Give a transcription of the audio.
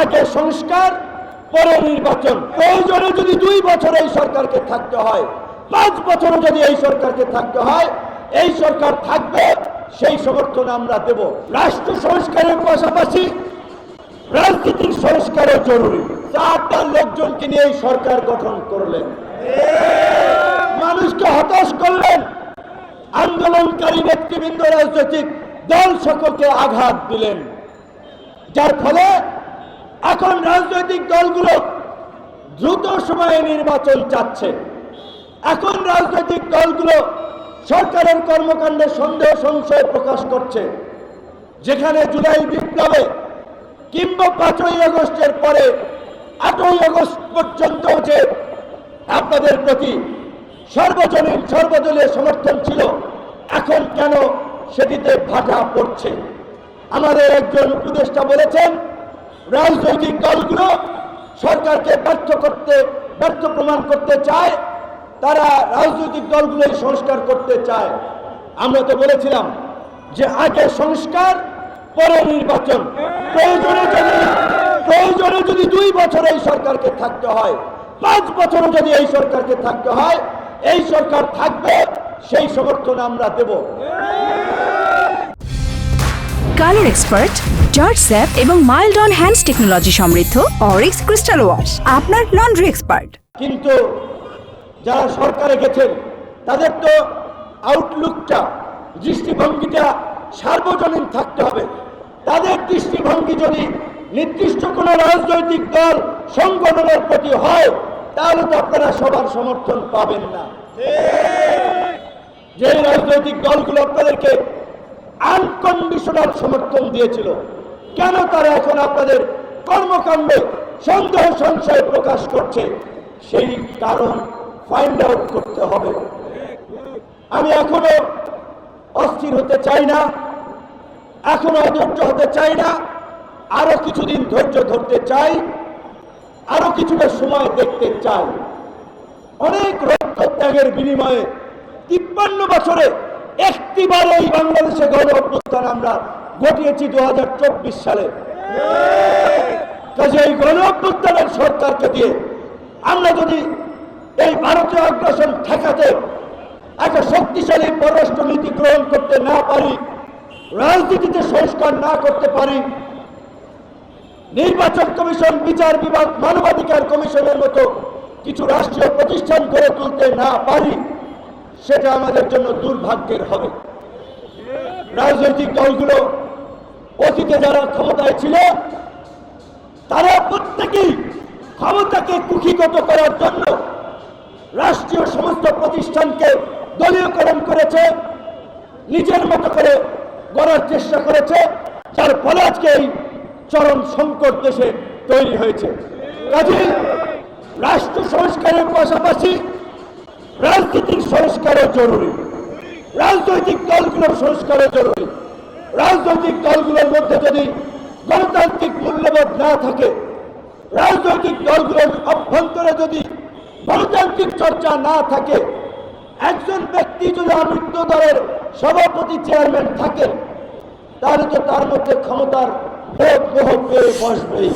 আগে সংস্কার পরে নির্বাচন। প্রয়োজনে যদি 2 বছর এই সরকারকে থাকতে হয়, 5 বছরও যদি এই সরকারকে থাকতে হয়, এই সরকার থাকবে, সেই সমর্থন আমরা দেব। রাষ্ট্র সংস্কারের পাশাপাশি রাজনীতির সংস্কারও জরুরি। 4টা লোকজনকে নিয়ে এই সরকার গঠন করলেন, মানুষকে হতাশ করলেন, আন্দোলনকারী নেতৃবৃন্দ, রাজনৈতিক দল সকলকে আঘাত দিলেন, যার ফলে এখন রাজনৈতিক দলগুলো দ্রুত সময়ে নির্বাচন চাচ্ছে। এখন রাজনৈতিক দলগুলো সরকারের কর্মকাণ্ডে সন্দেহ সংশয় প্রকাশ করছে। যেখানে জুলাই বিপ্লবে কিংবা 5ই আগস্টের পরে 8ই আগস্ট পর্যন্ত যে আপনাদের প্রতি সর্বজনীন সর্বদলীয় সমর্থন ছিল, এখন কেন সেটিতে ভাটা পড়ছে? আমাদের একজন উপদেষ্টা বলেছেন, রাজনৈতিক দলগুলো সরকারকে ব্যর্থ প্রমাণ করতে চায়, তারা রাজনৈতিক দলগুলোই সংস্কার করতে চায়। আমরা তো বলেছিলাম যে আগে সংস্কার পরে নির্বাচন। প্রয়োজনে যদি 2 বছর এই সরকারকে থাকতে হয়, 5 বছরও যদি এই সরকারকে থাকতে হয়, এই সরকার থাকবে, সেই সমর্থন আমরা দেব। কালার এক্সপার্ট, জর্জ স্যাপ এবং মাইল্ড অন হ্যান্ডস টেকনোলজি সমৃদ্ধ অরিক্স ক্রিস্টাল ওয়াশ আপনার লন্ড্রি এক্সপার্ট। কিন্তু যারা সরকারে গেছেন তাদের তো আউটলুকটা, দৃষ্টিভঙ্গিটা সার্বজনীন থাকতে হবে। তাদের দৃষ্টিভঙ্গি যদি নির্দিষ্ট কোনো রাজনৈতিক দল সংগঠনের প্রতি হয়, তাহলে তো আপনারা সবার সমর্থন পাবেন না। যে রাজনৈতিক দলগুলো আপনাদেরকে আনকন্ডিশনাল সমর্থন দিয়েছিল, কেন তারা এখন আপনাদের কর্মকাণ্ডে সন্দেহ সংশয় প্রকাশ করছে? সেই কারণ ফাইন্ড আউট করতে হবে। আমি এখনো অস্থির হতে চাই না, এখনো অধৈর্য হতে চাই না, আরো কিছুদিন ধৈর্য ধরতে চাই, আরো কিছুটা সময় দেখতে চাই। অনেক রক্তত্যাগের বিনিময়ে 53 বছরে একটিবার এই বাংলাদেশে গণ অভ্যুত্থান আমরা ঘটিয়েছি 2024 সালে। কাজে এই গণ অভ্যুত্থানের সরকারকে দিয়ে আমরা যদি এই ভারতীয় আগ্রাসন ঠেকাতে একটা শক্তিশালী পররাষ্ট্র নীতি গ্রহণ করতে না পারি, রাজনীতিতে সংস্কার না করতে পারি, নির্বাচন কমিশন, বিচার বিভাগ, মানবাধিকার কমিশনের মতো কিছু রাষ্ট্রীয় প্রতিষ্ঠান গড়ে তুলতে না পারি, সেটা আমাদের জন্য দুর্ভাগ্যের হবে। রাজনৈতিক দলগুলো অতীতে যারা ক্ষমতায় ছিল, তারা প্রত্যেকেই ক্ষমতাকে কুক্ষিগত করার জন্য রাষ্ট্রীয় সমস্ত প্রতিষ্ঠানকে দলীয়করণ করেছে, নিজের মতো করে গড়ার চেষ্টা করেছে, যার ফলে আজকে এই চরম সংকট দেশে তৈরি হয়েছে। কাজেই রাষ্ট্র সংস্কারের পাশাপাশি রাজনীতির সংস্কারও জরুরি, রাজনৈতিক দলগুলোর সংস্কারও জরুরি। রাজনৈতিক দলগুলোর মধ্যে যদি গণতান্ত্রিক মূল্যবোধ না থাকে, রাজনৈতিক দলগুলোর অভ্যন্তরে যদি গণতান্ত্রিক চর্চা না থাকে, একজন ব্যক্তি যদি আমৃত্য দলের সভাপতি চেয়ারম্যান থাকে, তাহলে তো তার মধ্যে ক্ষমতার ভোগ পেয়ে বসবেই।